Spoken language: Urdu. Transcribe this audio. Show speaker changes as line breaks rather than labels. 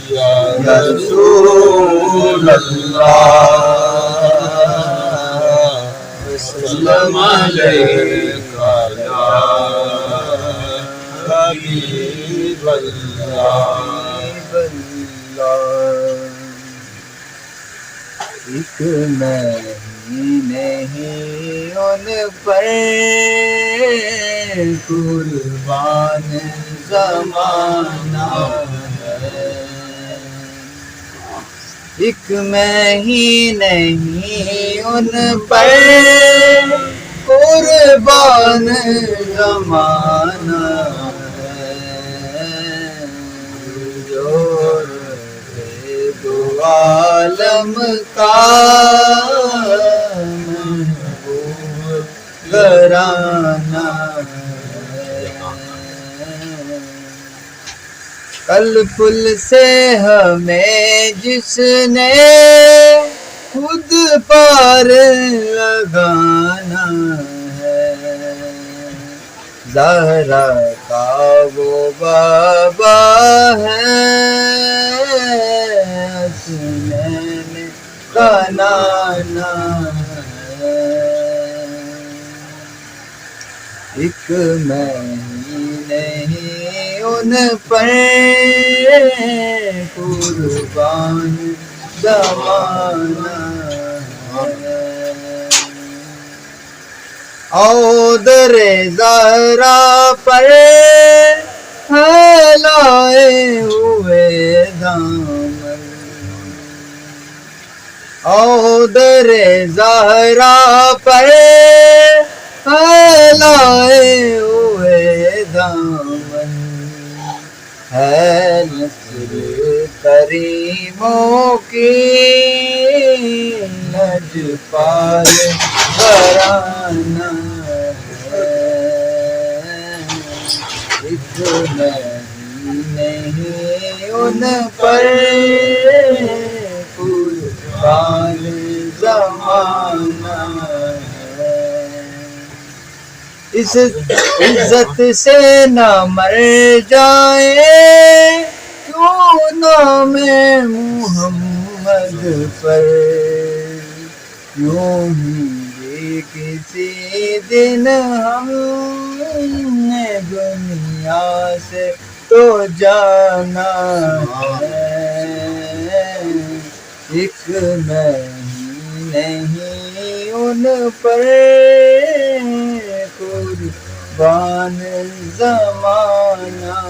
یا رسول اللہ سلام علیکہ یا حبیب اللہ۔
ایک میں ہی نہیں ان پر قربان زمانہ ہے، ایک میں ہی نہیں ان پر قربان زمانہ ہے، جو دو عالم کا محبوب گھرانہ ہے، کل پل سے ہمیں جس نے خود پار لگانا ہے، زہرا کا وہ بابا ہے، حسنین کا نانا ہے، ایک میں ہی نہیں ان پر قربان زمانہ ہے، او در زہرا پر پھیلائے ہوئے دامن، او در زہرا پر پھیلائے ہوئے دامن، ہے نسل کریموں کی لجپال گھرانہ ہے، ایک میں ہی نہیں ان پر قربان زمانہ ہے، اس عزت سے نہ مر جائے کیوں نام محمد پر، یوں ہی یہ کسی دن ہم نے دنیا سے تو جانا ہے، ایک میں ہی نہیں ان پر قربان زمانہ